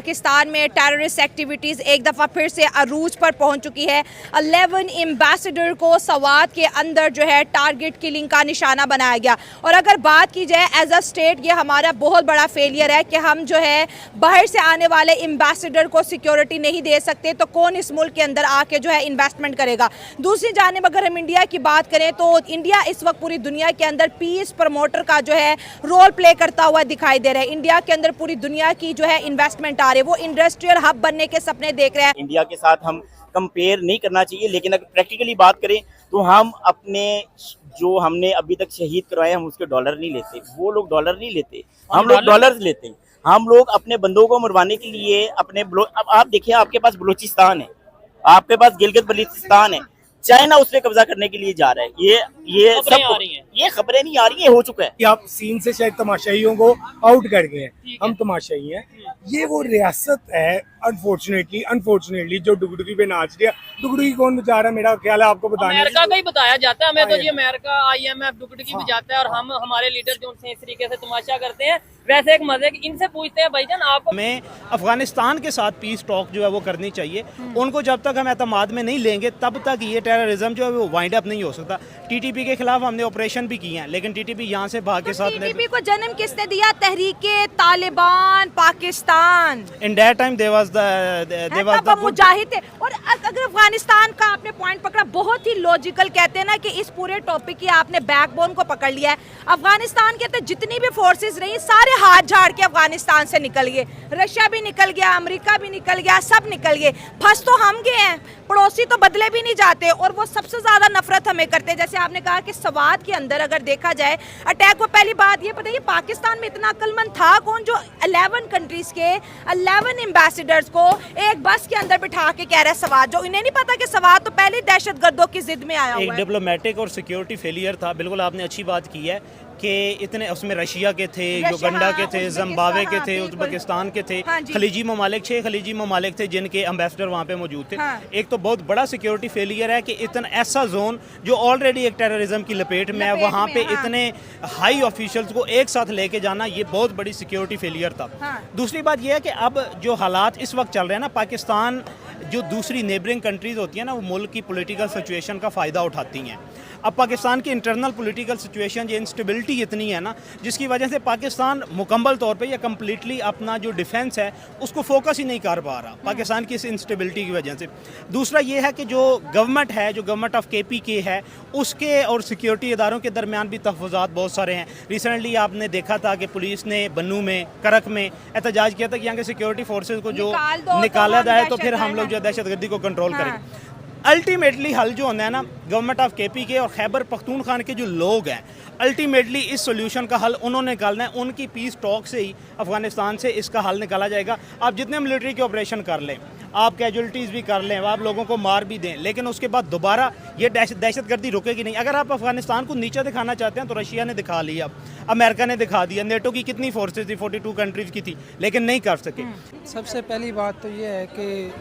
पाकिस्तान में terrorist activities एक दफ़ा फिर से अरूज पर पहुंच चुकी है। 11 एम्बेसडर को सवात के अंदर जो है टारगेट किलिंग का निशाना बनाया गया। और अगर बात की जाए एज अ स्टेट, ये हमारा बहुत बड़ा फेलियर है कि हम जो है बाहर से आने वाले एम्बेसडर को सिक्योरिटी नहीं दे सकते, तो कौन इस मुल्क के अंदर आके जो है इन्वेस्टमेंट करेगा। दूसरी जानिब अगर हम इंडिया की बात करें तो इंडिया इस वक्त पूरी दुनिया के अंदर पीस प्रमोटर का जो है रोल प्ले करता हुआ दिखाई दे रहा है। इंडिया के अंदर पूरी दुनिया की जो है इन्वेस्टमेंट आ रही है, वो इंडस्ट्रियल हब बनने के सपने देख रहे हैं। इंडिया के साथ हम कंपेयर नहीं करना चाहिए, लेकिन अगर प्रैक्टिकली बात करें तो हम अपने जो हमने अभी तक शहीद करवाए हम उसके डॉलर नहीं लेते, वो लोग डॉलर नहीं लेते, हम लोग डॉलर लेते हैं। हम लोग अपने बंदों को मरवाने के लिए अपने अब आप देखिए, आपके पास बलूचिस्तान है, आपके पास गिलगित बल्तिस्तान है, चाइना उस पर कब्जा करने के लिए जा रहा है। ये सब ये खबरें नहीं आ रही है, हो चुका है। आप सीन से शायद तमाशाइयों को आउट कर गए हैं, हम तमाशाई हैं। ये वो रियासत है अनफॉर्चुनेटली जो डुगडुगी पे नाच रही है। डुगडुगी कौन बचा रहा है, मेरा ख्याल है आपको बताने अमेरिका का ही बताया जाता है हमें, तो ये अमेरिका IMF डुगडुगी बजाता है और हम हमारे लीडर जो उनसे इस तरीके से तमाशा करते हैं। वैसे एक मजे इनसे पूछते हैं भाईजान आपको, हमें अफगानिस्तान के साथ पीस टॉक जो है वो करनी चाहिए। उनको जब तक हम एतमाद में नहीं लेंगे तब तक ये टेररिज्म जो है वो वाइंड अप नहीं हो सकता। TTP के खिलाफ हमने ऑपरेशन भी किए हैं, लेकिन TTP यहाँ से भाग के साथ TTP को जन्म किसने दिया? Tehreek e Taliban Pakistan. In that time they was the mujahid थे। और अगर अफगानिस्तान का आपने पॉइंट पकड़ा, बहुत ही लॉजिकल, कहते हैं ना कि इस पूरे टॉपिक की आपने बैकबोन को पकड़ लिया है। अफगानिस्तान के तो जितनी भी फोर्सेस रही सारे हाथ झाड़ के अफगानिस्तान से निकल गए। रशिया भी निकल गया, अमेरिका भी निकल गया, सब निकल गए। फंस तो हम गए हैं, पड़ोसी तो बदले भी नहीं जाते। और वो सबसे ज्यादा नफरत हमें करते हैं। जैसे आपने कहा कि सवात के अंदर अगर देखा जाए अटैक को, पहली बात ये बताइए पाकिस्तान में इतना अक्लमंद था कौन जो 11 कंट्रीज के 11 एम्बेसडर्स को एक बस के अंदर बिठा के कह रहा है सवात, जो इन्हें नहीं पता कि सवात तो पहले दहशतगर्दों की जिद में आया हुआ है। एक डिप्लोमेटिक और सिक्योरिटी फेलियर था। बिल्कुल आपने अच्छी बात की है कि इतने उसमें रशिया के थे, युगांडा के थे, जिम्बाब्वे के थे, उज़्बेकिस्तान के थे, खलीजी ममालिक 6 खलीजी ममालिक थे जिनके एम्बेसडर वहाँ पे मौजूद थे। एक तो बहुत बड़ा सिक्योरिटी फेलियर है कि इतना ऐसा जोन जो ऑलरेडी एक टेररिज्म की लपेट में है, वहाँ पे इतने हाई ऑफिशियल्स को एक साथ लेके जाना, ये बहुत बड़ी सिक्योरिटी फेलियर था। दूसरी बात यह है कि अब जो हालात इस वक्त चल रहे हैं ना, पाकिस्तान जो दूसरी नेबरिंग कंट्रीज़ होती हैं ना, वो मुल्क की पॉलिटिकल सिचुएशन का फ़ायदा उठाती हैं। अब पाकिस्तान की इंटरनल पॉलिटिकल सिचुएशन, ये इंस्टेबिलिटी इतनी है ना, जिसकी वजह से पाकिस्तान मुकम्मल तौर पे या कम्प्लीटली अपना जो डिफेंस है उसको फोकस ही नहीं कर पा रहा, पाकिस्तान की इस इंस्टेबिलिटी की वजह से। दूसरा ये है कि जो गवर्नमेंट है, जो गवर्नमेंट ऑफ KPK है, उसके और सिक्योरिटी इदारों के दरमियान भी तहफ़्फ़ुज़ात बहुत सारे हैं। रिसेंटली आपने देखा था कि पुलिस ने बन्नू में, करक में एहतजाज किया था कि यहाँ के सिक्योरिटी फोर्सेज को जो निकाला जाए तो फिर हम लोग जो दहशतगर्दी को कंट्रोल करेंगे। अल्टीमेटली हल जो होना है ना, गवर्नमेंट ऑफ KPK और खैबर पख्तूनख्वा के जो लोग हैं, अल्टीमेटली इस सोल्यूशन का हल उन्होंने निकालना है। उनकी पीस टॉक से ही अफगानिस्तान से इसका हल निकाला जाएगा। आप जितने मिलिट्री के ऑपरेशन कर लें, आप कैजुअलिटीज़ भी कर लें, आप लोगों को मार भी दें, लेकिन उसके बाद दोबारा ये दहशतगर्दी रुकेगी नहीं। अगर आप अफगानिस्तान को नीचे दिखाना चाहते हैं तो रशिया ने दिखा लिया, अमेरिका ने दिखा दिया, नेटो की कितनी फोर्सेज थी, 42 कंट्रीज़ की थी, लेकिन नहीं कर सके। सबसे पहली बात तो ये है कि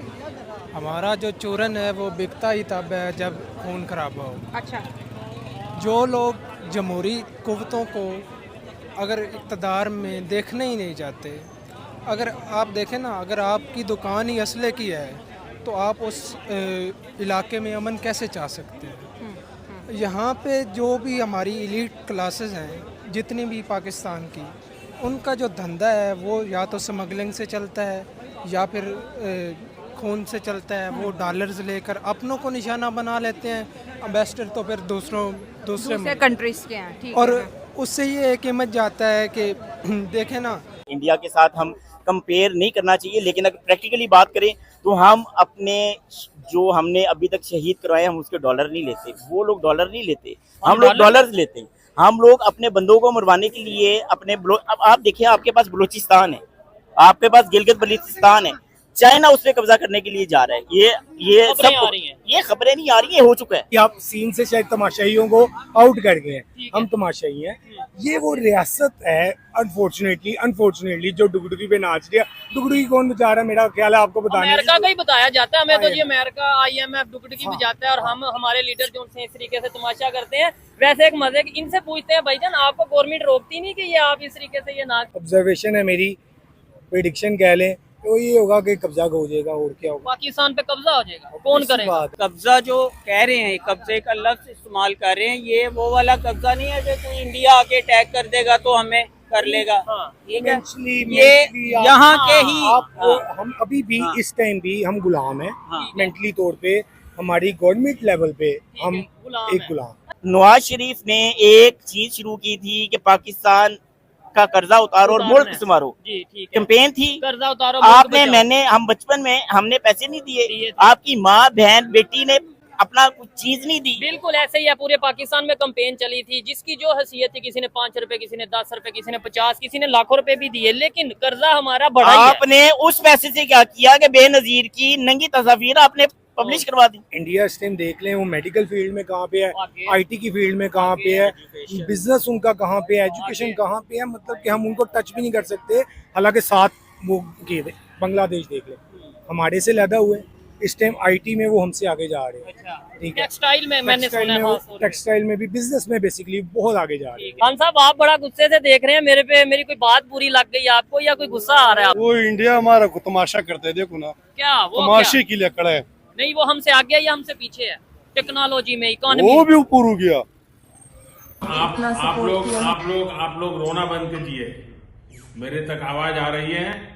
हमारा जो चूरन है वो बिकता ही तब है जब खून खराबा हो। अच्छा, जो लोग जमहूरी कुव्वतों को अगर इक़्तिदार में देखने ही नहीं चाहते, अगर आप देखें ना, अगर आपकी दुकान ही असले की है तो आप उस इलाके में अमन कैसे चाह सकते हैं। यहाँ पे जो भी हमारी एलीट क्लासेस हैं जितनी भी पाकिस्तान की, उनका जो धंधा है वो या तो स्मगलिंग से चलता है या फिर खून से चलता है। वो डॉलर्स लेकर अपनों को निशाना बना लेते हैं, एम्बेसडर तो फिर दूसरे कंट्रीज के हैं। और उससे ये एक इमेज जाता है कि देखें ना, इंडिया के साथ हम कंपेयर नहीं करना चाहिए, लेकिन अगर प्रैक्टिकली बात करें तो हम अपने जो हमने अभी तक शहीद करवाए हम उसके डॉलर नहीं लेते, वो लोग डॉलर नहीं लेते, हम लोग डॉलर लेते हैं। हम लोग अपने बंदों को मरवाने के लिए अपने अब आप देखिए, आपके पास बलूचिस्तान है, आपके पास गिलगित बल्तिस्तान है, चाइना उस पर कब्जा करने के लिए जा रहा है। ये सब ये खबरें नहीं आ रही है, हो चुका है। आप सीन से शायद तमाशाइयों को आउट कर गए हैं, हम तमाशाई हैं। ये वो रियासत है अनफॉर्चुनेटली जो डुगडुगी पे नाच रही है। डुगडुगी कौन बचा रहा है, मेरा ख्याल है आपको बताने अमेरिका का ही बताया जाता है हमें, तो ये अमेरिका IMF डुगडुगी बजाता है और हम हमारे लीडर जो उनसे इस तरीके से तमाशा करते हैं। वैसे एक मजे इनसे पूछते हैं भाईजान आपको गवर्नमेंट रोकती नहीं कि ये आप इस तरीके से ये ना। ऑब्जर्वेशन है मेरी, प्रेडिक्शन कह लें, तो ये होगा कि कब्जा हो जाएगा और क्या होगा। पाकिस्तान पे कब्जा हो जाएगा, कौन इसी करेगा? बात। कब्जा जो कह रहे हैं, कब्जे का लफ्ज इस्तेमाल कर रहे हैं, ये वो वाला कब्जा नहीं है जो कोई इंडिया आके अटैक कर देगा तो हमें कर लेगा। हाँ। ठीक है, Mentally ये आप- यहाँ के ही आप हम अभी भी हाँ। इस टाइम भी हम गुलाम हैं हाँ। मेंटली तौर पे, हमारी गवर्नमेंट लेवल पे हम गुलाम एक है। गुलाम। नवाज शरीफ ने एक चीज शुरू की थी कि पाकिस्तान का कर्जा उतारो और मुल्क संवारो, जी ठीक है, कैंपेन थी। कर्जा उतारो, मुल्क आपने बचाओ। मैंने हम बचपन में हमने पैसे नहीं दिए दिए, थे। आपकी माँ बहन बेटी ने अपना कुछ चीज नहीं दी। बिल्कुल ऐसे ही है, पूरे पाकिस्तान में कैंपेन चली थी, जिसकी जो हैसियत थी, किसी ने 5 रुपए, किसी ने 10 रुपए, किसी ने 50, किसी ने लाखों रुपए भी दिए, लेकिन कर्जा हमारा बढ़ा ही है। आपने उस पैसे से क्या किया कि बेनजीर की नंगी तस्वीर आपने पब्लिश करवा दी। इंडिया इस टाइम देख लें, वो मेडिकल फील्ड में कहाँ पे है, आगे। आईटी की फील्ड में कहाँ पे है, बिजनेस उनका कहाँ पे है, एजुकेशन कहाँ पे है, मतलब कि हम उनको टच भी नहीं कर सकते। हालांकि साथ वो के बांग्लादेश देख ले, हमारे से लदा हुए, इस टाइम आईटी में वो हमसे आगे जा रहे हैं। ठीक है, टेक्सटाइल में मैंने टेक्सटाइल सुना है, में हाँ, sorry। टेक्सटाइल में भी, बिजनेस में बेसिकली बहुत आगे जा रहे हैं। खान साहब, आप बड़ा गुस्से से देख रहे हैं मेरे पे, मेरी कोई बात बुरी लग गई आपको या कोई गुस्सा आ रहा है आपको? वो इंडिया हमारा को तमाशा करता है, देखो ना, क्या वो तमाशे क्या? के लिए खड़ा है। नहीं, वो हमसे आगे है या हमसे पीछे है टेक्नोलॉजी में, इकोनॉमी? वो भी ऊपर हो गया। आप लोग रोना बंद कीजिए, मेरे तक आवाज आ रही है।